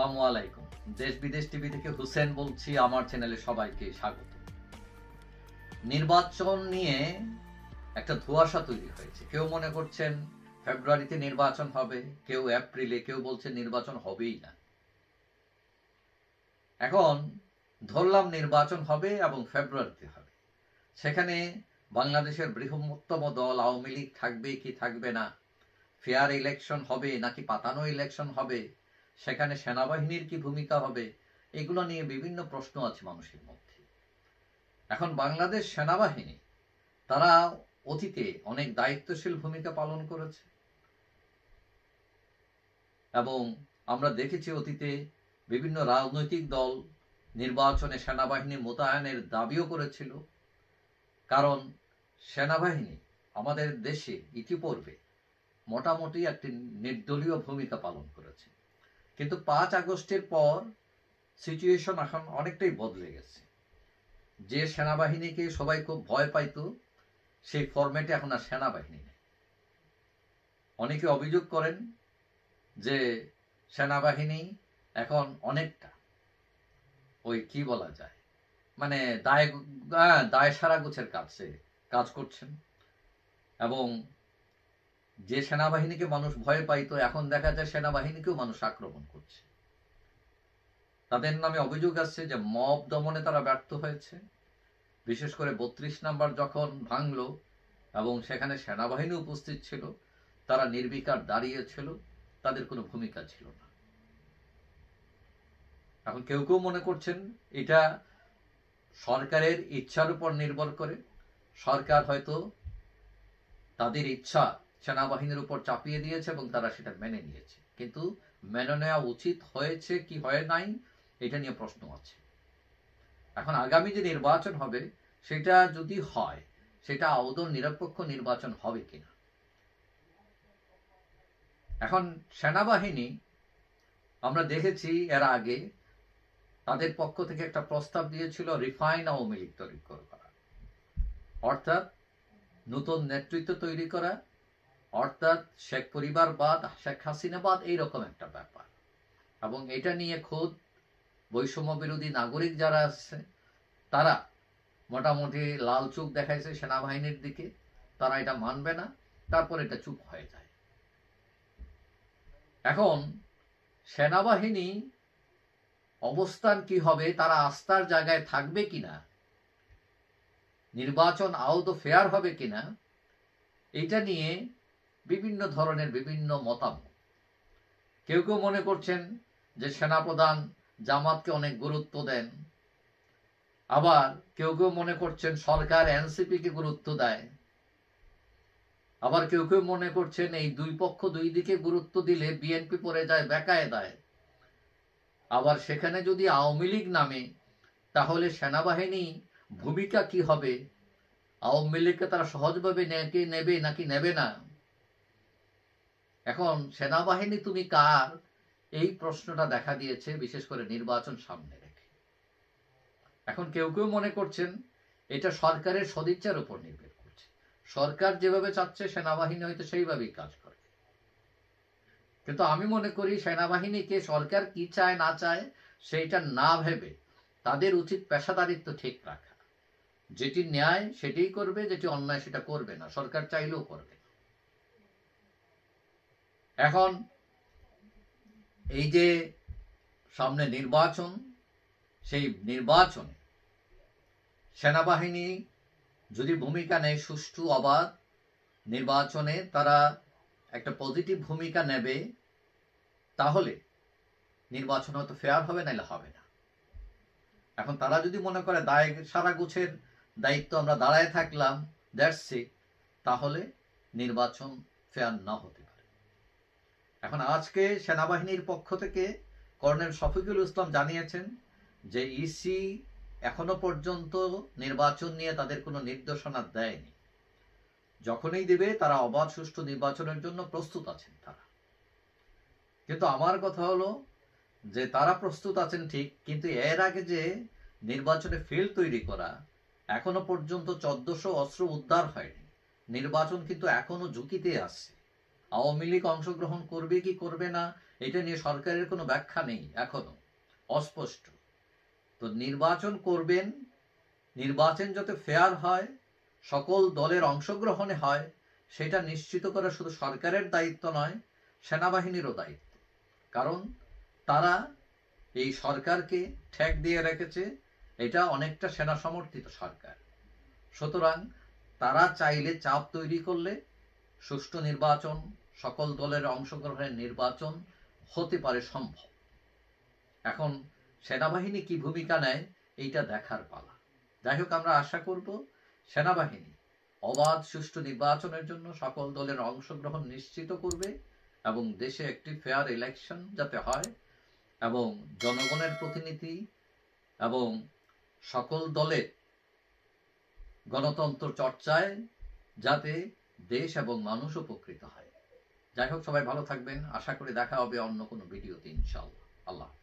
আসসালামু আলাইকুম। দেশ বিদেশ টিভি থেকে হুসেন বলছি। আমার চ্যানেলে সবাইকে স্বাগত। নির্বাচন নিয়ে একটা ধোঁয়াশা তৈরি হয়েছে। কেউ মনে করছেন ফেব্রুয়ারিতে নির্বাচন হবে, কেউ এপ্রিলে, কেউ বলছে নির্বাচন হবেই না। এখন ধরলাম নির্বাচন হবে এবং ফেব্রুয়ারিতে হবে। সেখানে বাংলাদেশের বৃহত্তম দল আওয়ামী লীগ থাকবে কি থাকবে না, ফেয়ার ইলেকশন হবে নাকি পাতানো ইলেকশন হবে, সেখানে সেনাবাহিনীর কি ভূমিকা হবে, এগুলো নিয়ে বিভিন্ন প্রশ্ন আছে মানুষের মধ্যে। এখন বাংলাদেশ সেনাবাহিনী তারা অতীতে অনেক দায়িত্বশীল ভূমিকা পালন করেছে এবং আমরা দেখেছি অতীতে বিভিন্ন রাজনৈতিক দল নির্বাচনে সেনাবাহিনী মোতায়েনের দাবিও করেছিল। কারণ সেনাবাহিনী আমাদের দেশে ইতিপূর্বে মোটামুটি একটি নির্দলীয় ভূমিকা পালন করেছে, কিন্তু 5 আগস্টের পর সিচুয়েশন এখন অনেকটাই বদলে গেছে। যে সেনাবাহিনীকে সবাই খুব ভয় পাইত, সেই ফরম্যাটে এখন আর সেনাবাহিনী নেই। অনেকে অভিযোগ করেন যে সেনাবাহিনী এখন অনেকটা ওই কি বলা যায়, মানে দায় সারা গোছের কাজ করছেন। এবং যে সেনাবাহিনীকে মানুষ ভয় পাইত, এখন দেখা যায় সেনাবাহিনীকেও মানুষ আক্রমণ করছে। তাদের নামে অভিযোগ আসছে যে মব দমনে তারা ব্যর্থ হয়েছে। বিশেষ করে 32 নাম্বার যখন ভাঙলো এবং সেখানে সেনাবাহিনী উপস্থিত ছিল, তারা নির্বিকার দাঁড়িয়েছিল, তাদের কোনো ভূমিকা ছিল না। এখন কেউ কেউ মনে করছেন এটা সরকারের ইচ্ছার উপর নির্ভর করে। সরকার হয়তো তাদের ইচ্ছা সেনাবাহিনীর উপর চাপিয়ে দিয়েছে এবং তারা সেটা মেনে নিয়েছে, কিন্তু মেনে নেওয়া উচিত হয়েছে কি হয় নাই, এটা নিয়ে প্রশ্ন আছে। এখন আগামী যে নির্বাচন হবে, সেটা যদি হয়, সেটা আদৌ নিরপেক্ষ নির্বাচন হবে কিনা। এখন সেনাবাহিনী আমরা দেখেছি এর আগে তাদের পক্ষ থেকে একটা প্রস্তাব দিয়েছিল রিফাইন আওয়ামী লীগ তৈরি করা, অর্থাৎ নতুন নেতৃত্ব তৈরি করা, অর্থাৎ শেখ পরিবারবাদ, শেখ হাসিনাবাদ, এইরকম একটা ব্যাপার। এবং এটা নিয়ে খোদ বৈষম্য বিরোধী নাগরিক যারা আছে তারা মোটামুটি লাল চোখ দেখাইছে সেনাবাহিনীর দিকে, তারা এটা মানবে না, তারপর এটা চুপ হয়ে যায়। এখন সেনাবাহিনী অবস্থান কি হবে, তারা আস্থার জায়গায় থাকবে কিনা, নির্বাচন আদৌ ফেয়ার হবে কিনা, এটা নিয়ে বিভিন্ন ধরনের বিভিন্ন মতামত। কেউ কেউ মনে করছেন যে সেনাপ্রধান জামাতকে অনেক গুরুত্ব দেন, আবার কেউ কেউ মনে করছেন সরকার এনসিপি কে গুরুত্ব দেয়, আবার কেউ কেউ মনে করছেন এই দুই পক্ষ দুই দিকে গুরুত্ব দিলে বিএনপি পড়ে যায় বেকায়দায়। আবার সেখানে যদি আওয়ামী লীগ নামে, তাহলে সেনাবাহিনী ভূমিকা কি হবে, আওয়ামী লীগকে তারা সহজভাবে নেবে নাকি নেবে না। এখন সেনাবাহিনী তুমি কার, এই প্রশ্নটা দেখা দিয়েছে বিশেষ করে নির্বাচন সামনে রেখে। এখন কেউ কেউ মনে করছেন এটা সরকারের সদিচ্ছার উপর নির্ভর করছে, সরকার যেভাবে চাচ্ছে সেনাবাহিনী হয়তো সেইভাবেই কাজ করে। কিন্তু আমি মনে করি সেনাবাহিনীকে সরকার কি চায় না চায় সেইটা না ভেবে তাদের উচিত পেশাদারিত্ব ঠিক রাখা। যেটি ন্যায় সেটাই করবে, যেটি অন্যায় সেটা করবে না, সরকার চাইলেও করবে। এখন এই যে সামনে নির্বাচন, সেই নির্বাচনে সেনাবাহিনী যদি ভূমিকা নেয় সুষ্ঠু অবাধ নির্বাচনে, তারা একটা পজিটিভ ভূমিকা নেবে, তাহলে নির্বাচন হয়তো ফেয়ার হবে, নাইলে হবে না। এখন তারা যদি মনে করে দায় সারা গুছের দায়িত্ব আমরা দাঁড়ায় থাকলাম, দ্যাটস ইট, তাহলে নির্বাচন ফেয়ার না হতে পারে। এখন আজকে সেনাবাহিনীর পক্ষ থেকে কর্নেল শফিকুল ইসলাম জানিয়েছেন যে ইসি এখনো পর্যন্ত নির্বাচন নিয়ে তাদের কোনো নির্দেশনা দেয়নি, যখনই দিবে তারা অবাধ সুষ্ঠু নির্বাচনের জন্য প্রস্তুত আছেন তারা। কিন্তু আমার কথা হলো যে তারা প্রস্তুত আছেন ঠিক, কিন্তু এর আগে যে নির্বাচনে ফিল্ড তৈরি করা, এখনো পর্যন্ত 1400 অস্ত্র উদ্ধার হয়নি, নির্বাচন কিন্তু এখনো ঝুঁকিতে আছে। আওয়ামী লীগ অংশগ্রহণ করবে কি করবে না এটা নিয়ে সরকারের কোনো ব্যাখ্যা নেই, এখনো অস্পষ্ট। তো নির্বাচন করবেন, নির্বাচন যাতে ফেয়ার হয়, সকল দলের অংশগ্রহণে হয়, সেটা নিশ্চিত করা শুধু সরকারের দায়িত্ব নয়, সেনাবাহিনীরও দায়িত্ব। কারণ তারা এই সরকারকে ঠেক দিয়ে রেখেছে, এটা অনেকটা সেনা সমর্থিত সরকার। সুতরাং তারা চাইলে চাপ তৈরি করলে সুষ্ঠু নির্বাচন, সকল দলের অংশগ্রহণের নির্বাচন হতে পারে সম্ভব। এখন সেনাবাহিনী কি ভূমিকা নেয় এইটা দেখার পালা। যাই হোক, আমরা আশা করব সেনাবাহিনী অবাধ সুষ্ঠু নির্বাচনের জন্য সকল দলের অংশগ্রহণ নিশ্চিত করবে এবং দেশে একটি ফেয়ার ইলেকশন যাতে হয় এবং জনগণের প্রতিনিধি এবং সকল দলের গণতন্ত্র চর্চায় যাতে দেশ এবং মানুষ উপকৃত হয়। যাই হোক, সবাই ভালো থাকবেন। আশা করি দেখা হবে অন্য কোনো ভিডিওতে ইনশাআল্লাহ। আল্লাহ।